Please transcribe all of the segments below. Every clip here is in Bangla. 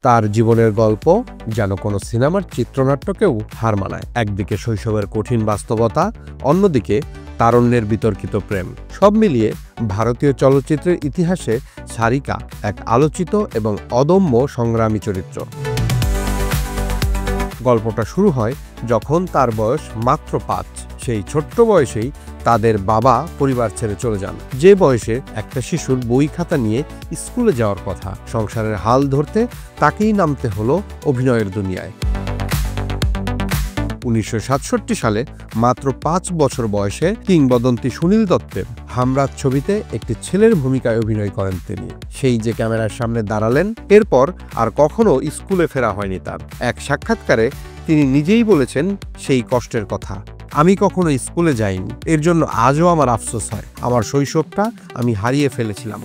তার জীবনের গল্প যেন কোনো সিনেমার চিত্রনাট্যকেও হার মানায়। একদিকে শৈশবের কঠিন বাস্তবতা, অন্যদিকে তারুণ্যের বিতর্কিত প্রেম। সব মিলিয়ে ভারতীয় চলচ্চিত্রের ইতিহাসে সারিকা এক আলোচিত এবং অদম্য সংগ্রামী চরিত্র। গল্পটা শুরু হয় যখন তার বয়স মাত্র 5। সেই ছোট্ট বয়সেই তাদের বাবা পরিবার ছেড়ে চলে যান। যে বয়সে একটা শিশুর বই খাতা নিয়ে স্কুলে যাওয়ার কথা, সংসারের হাল ধরতে তাকেই নামতে হলো অভিনয়ের দুনিয়ায়। 1967 সালে মাত্র 5 বছর বয়সে কিংবদন্তি সুনীল দত্তের হামরাজ ছবিতে একটি ছেলের ভূমিকায় অভিনয় করেন তিনি। সেই যে ক্যামেরার সামনে দাঁড়ালেন, এরপর আর কখনো স্কুলে ফেরা হয়নি তার। এক সাক্ষাৎকারে তিনি নিজেই বলেছেন সেই কষ্টের কথা, আমি কখনো স্কুলে যাইনি, এর জন্য আজও আমার আফসোস হয়। আমার শৈশবটা আমি হারিয়ে ফেলেছিলাম।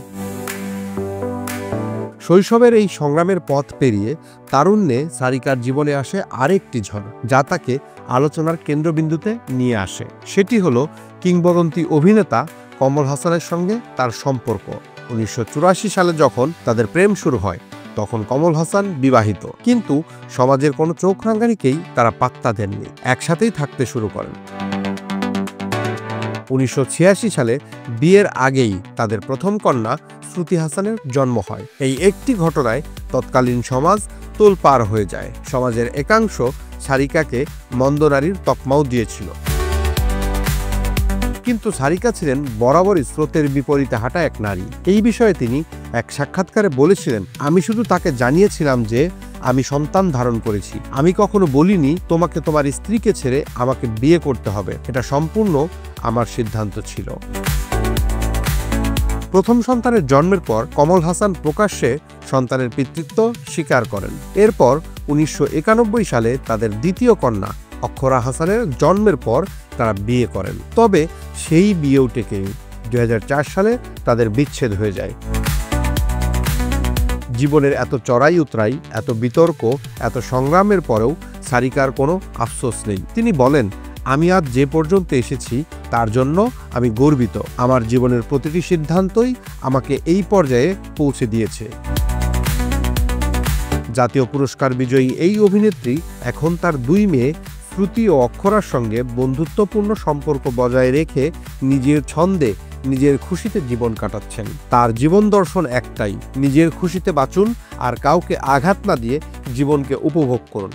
শৈশবের এই সংগ্রামের পথ পেরিয়ে তারুণ্যে সারিকার জীবনে আসে আরেকটি ঝড়, যা তাকে আলোচনার কেন্দ্রবিন্দুতে নিয়ে আসে। সেটি হলো কিংবদন্তি অভিনেতা কমল হাসানের সঙ্গে তার সম্পর্ক। 1984 সালে যখন তাদের প্রেম শুরু হয়, তখন কমল হাসান বিবাহিত, কিন্তু সমাজের কোনো চোখ রাঙানিকেই তারা পাত্তা দেননি। একসাথেই থাকতে শুরু করেন। 1986 সালে বিয়ের আগেই তাদের প্রথম কন্যা শ্রুতি হাসানের জন্ম হয়। এই একটি ঘটনায় তৎকালীন সমাজ তোলপাড় হয়ে যায়। সমাজের একাংশ সারিকাকে মন্দনারীর তকমাও দিয়েছিল। কিন্তু সারিকা ছিলেন বরাবরই স্রোতের বিপরীতে হাঁটা এক নারী। এই বিষয়ে তিনি এক সাক্ষাৎকারে বলেছিলেন, আমি শুধু তাকে জানিয়েছিলাম যে আমি সন্তান ধারণ করেছি। আমি কখনো বলিনি তোমাকে তোমার স্ত্রীকে ছেড়ে আমাকে বিয়ে করতে হবে। এটা সম্পূর্ণ আমার সিদ্ধান্ত ছিল। প্রথম সন্তানের জন্মের পর কমল হাসান প্রকাশ্যে সন্তানের পিতৃত্ব স্বীকার করেন। এরপর 1991 সালে তাদের দ্বিতীয় কন্যা অক্ষরা হাসানের জন্মের পর তারা বিয়ে করেন। তবে সেই বিয়েও টেকেনি। 2004 সালে তাদের বিচ্ছেদ হয়ে যায়। জীবনের এত চড়াই উতরাই, এত বিতর্ক, এত সংগ্রামের পরেও সারিকার কোনো আফসোস নেই। তিনি বলেন, আমি আজ যে পর্যন্ত এসেছি তার জন্য আমি গর্বিত। আমার জীবনের প্রতিটি সিদ্ধান্তই আমাকে এই পর্যায়ে পৌঁছে দিয়েছে। জাতীয় পুরস্কার বিজয়ী এই অভিনেত্রী এখন তার 2 মেয়ে শ্রুতি ও অক্ষরার সঙ্গে বন্ধুত্বপূর্ণ সম্পর্ক বজায় রেখে নিজের ছন্দে, নিজের খুশিতে জীবন কাটাচ্ছেন। তার জীবন দর্শন একটাই, নিজের খুশিতে বাঁচুন আর কাউকে আঘাত না দিয়ে জীবনকে উপভোগ করুন।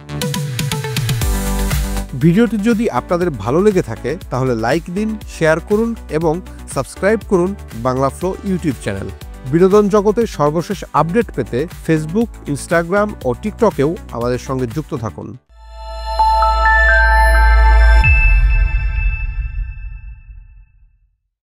ভিডিওটি যদি আপনাদের ভালো লেগে থাকে তাহলে লাইক দিন, শেয়ার করুন এবং সাবস্ক্রাইব করুন বাংলা ফ্লো ইউটিউব চ্যানেল। বিনোদন জগতের সর্বশেষ আপডেট পেতে ফেসবুক, ইনস্টাগ্রাম ও টিকটকেও আমাদের সঙ্গে যুক্ত থাকুন।